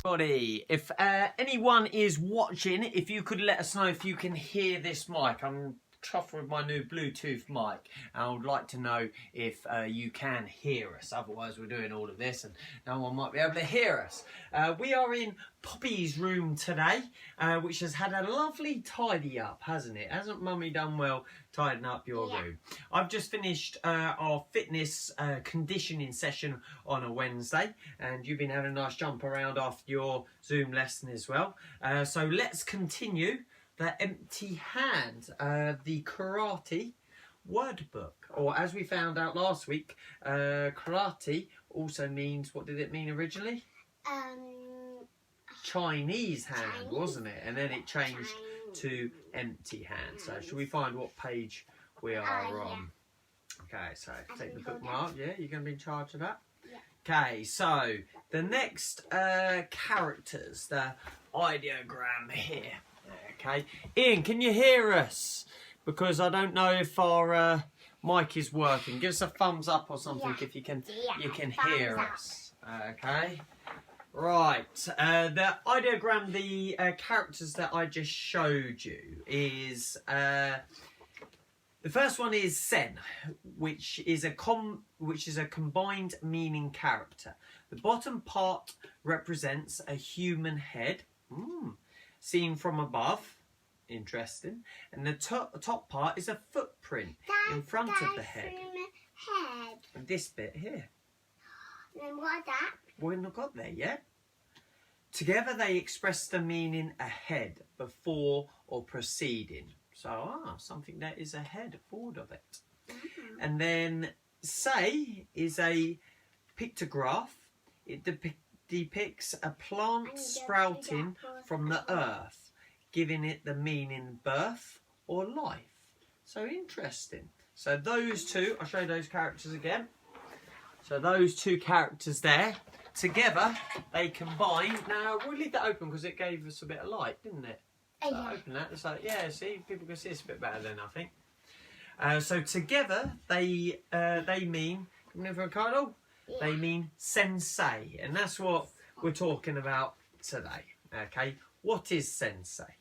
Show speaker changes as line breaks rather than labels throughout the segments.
Everybody, if anyone is watching, if you could let us know if you can hear this mic. I'm chuffed with my new Bluetooth mic, and I would like to know if you can hear us. Otherwise, we're doing all of this and no one might be able to hear us. We are in Poppy's room today, which has had a lovely tidy up, hasn't it? Hasn't Mummy done well tidying up your room? I've just finished our fitness conditioning session on a Wednesday, and you've been having a nice jump around after your Zoom lesson as well. So let's continue the empty hand, the karate word book, or as we found out last week, karate also means, what did it mean originally? Chinese hand, wasn't it? And then it changed to empty hand. So shall we find what page we are on? Okay, so take the bookmark. Yeah, you're going to be in charge of that? Yeah. Okay, so the next characters, the ideogram here. Okay, Ian, can you hear us? Because I don't know if our mic is working. Give us a thumbs up or something if you can. You can hear us. Okay. Right. The ideogram, the characters that I just showed you is the first one is Sen, which is a combined meaning character. The bottom part represents a human head. Seen from above, interesting, and the top part is a footprint in front of the head. And this bit here.
Then what's that?
We've not got there yet. Together they express the meaning ahead, before, or preceding. So, something that is ahead, forward of it. And then Sei is a pictograph. It depicts a plant sprouting from the earth, giving it the meaning birth or life. So interesting. So those two, I'll show you those characters again. So those two characters there, together, they combine. Now, we'll leave that open because it gave us a bit of light, didn't it? So open that. It's like, yeah, see, people can see this a bit better then, I think. So together, they mean, come in for a card. Oh, they mean Sensei, and that's what we're talking about today. Okay, what is Sensei?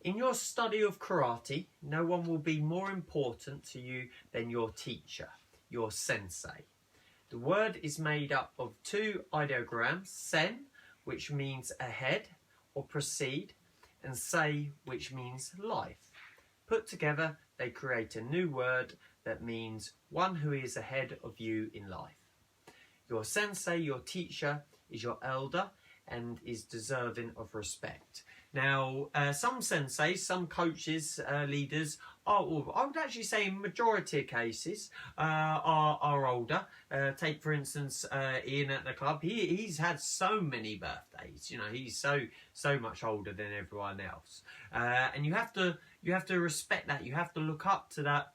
In your study of karate, no one will be more important to you than your teacher, your Sensei. The word is made up of two ideograms, Sen, which means ahead or proceed, and Sei, which means life. Put together, they create a new word that means one who is ahead of you in life. Your Sensei, your teacher, is your elder and is deserving of respect. Now, some senseis, some coaches, leaders, I would actually say in majority of cases, are older. Take, for instance, Ian at the club. He's had so many birthdays. You know, he's so much older than everyone else. And you have to respect that. You have to look up to that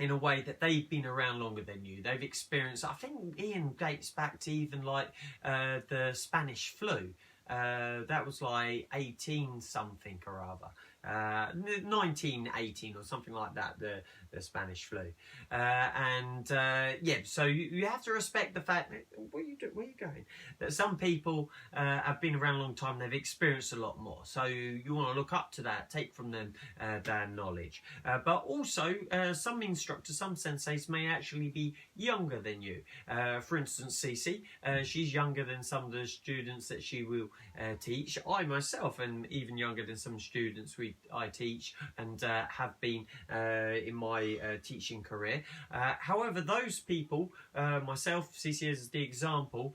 in a way that they've been around longer than you. They've experienced, I think Ian dates back to even like the Spanish flu. That was like 18 something or other. 1918 or something like that, the Spanish flu. Yeah, so you have to respect the fact that, where are you going? That some people have been around a long time, they've experienced a lot more. So you want to look up to that, take from them their knowledge. But also, some instructors, some senseis may actually be younger than you. For instance, Cece, she's younger than some of the students that she will teach. I myself am even younger than some students I teach and have been in my teaching career. However, those people, myself, Cece as the example,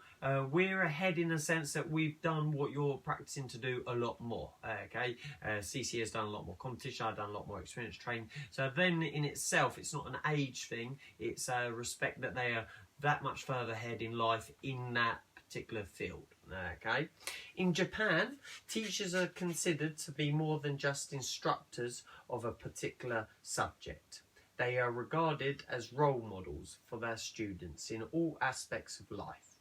we're ahead in the sense that we've done what you're practicing to do a lot more. Okay, Cece has done a lot more competition, I've done a lot more experience training. So then in itself, it's not an age thing, it's a respect that they are that much further ahead in life in that particular field. Okay, in Japan, teachers are considered to be more than just instructors of a particular subject. They are regarded as role models for their students in all aspects of life.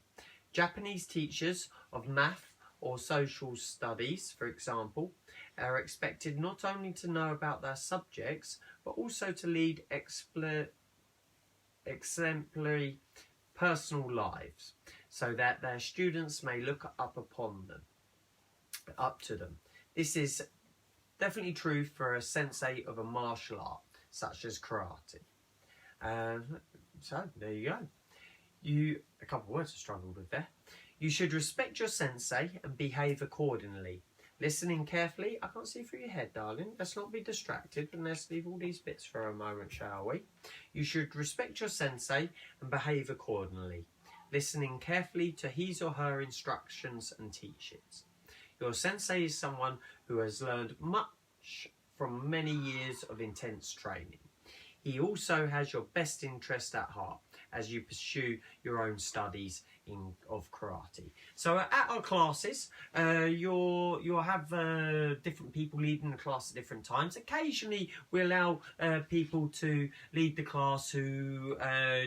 Japanese teachers of math or social studies, for example, are expected not only to know about their subjects, but also to lead exemplary personal lives, so that their students may look up upon them. up to them. This is definitely true for a sensei of a martial art, such as karate. So, there you go. A couple of words I struggled with there. You should respect your sensei and behave accordingly. Listening carefully. I can't see through your head, darling. Let's not be distracted, but let's leave all these bits for a moment, shall we? You should respect your sensei and behave accordingly. Listening carefully to his or her instructions and teachings. Your sensei is someone who has learned much from many years of intense training. He also has your best interest at heart as you pursue your own studies of karate. So at our classes, you'll have different people leading the class at different times. Occasionally we allow people to lead the class who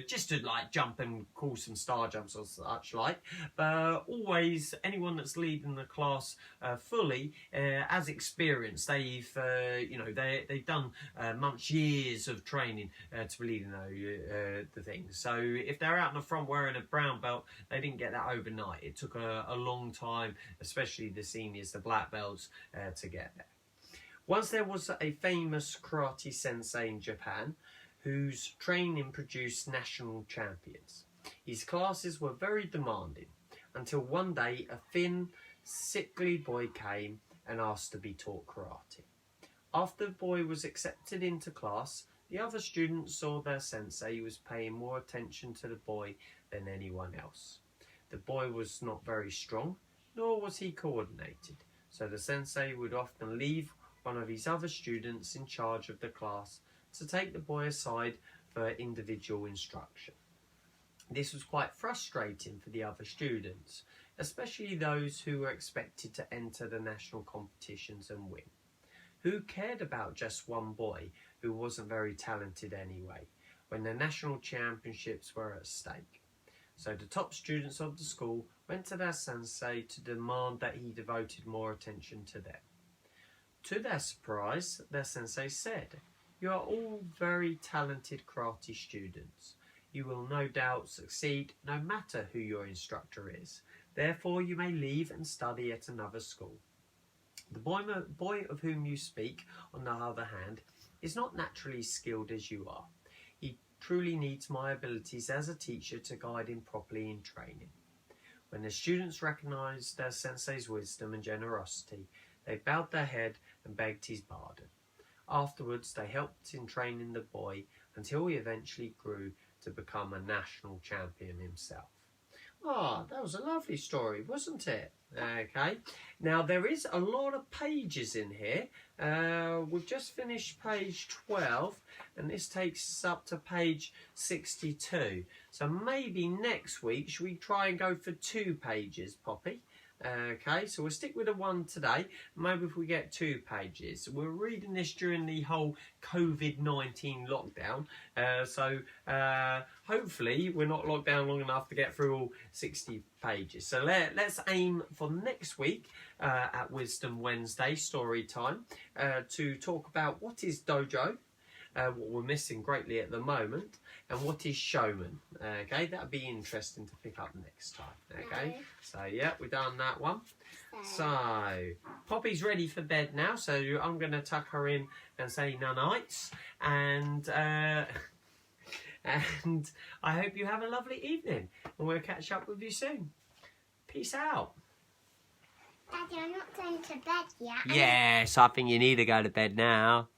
just to like jump and call some star jumps or such like. But always anyone that's leading the class fully as experienced. They've they've done months, years of training to be leading the things. So if they're out in the front wearing a brown belt, they didn't get that overnight. It took a long time, especially the seniors, the black belts, to get there. Once there was a famous karate sensei in Japan whose training produced national champions. His classes were very demanding until one day a thin, sickly boy came and asked to be taught karate. After the boy was accepted into class, the other students saw their sensei was paying more attention to the boy than anyone else. The boy was not very strong, nor was he coordinated, so the sensei would often leave one of his other students in charge of the class to take the boy aside for individual instruction. This was quite frustrating for the other students, especially those who were expected to enter the national competitions and win. Who cared about just one boy who wasn't very talented anyway, when the national championships were at stake? So the top students of the school went to their sensei to demand that he devoted more attention to them. To their surprise, their sensei said, "You are all very talented karate students. You will no doubt succeed no matter who your instructor is. Therefore you may leave and study at another school. The boy of whom you speak, on the other hand, is not naturally skilled as you are. He truly needs my abilities as a teacher to guide him properly in training." When the students recognised their sensei's wisdom and generosity, they bowed their head and begged his pardon. Afterwards, they helped in training the boy until he eventually grew to become a national champion himself. Ah, that was a lovely story, wasn't it? Okay, now there is a lot of pages in here. We've just finished page 12 and this takes us up to page 62. So maybe next week should we try and go for 2 pages, Poppy? Okay, so we'll stick with the one today. Maybe if we get 2 pages. We're reading this during the whole COVID-19 lockdown. So hopefully we're not locked down long enough to get through all 60 pages. So let's aim for next week at Wisdom Wednesday story time to talk about what is dojo, what we're missing greatly at the moment, and what is showman. Okay, that'd be interesting to pick up next time. Okay, so yeah, we've done that one. So Poppy's ready for bed now, so I'm going to tuck her in and say nights, and and I hope you have a lovely evening, and we'll catch up with you soon. Peace out.
Daddy, I'm not going to bed yet.
Yes, I think you need to go to bed now.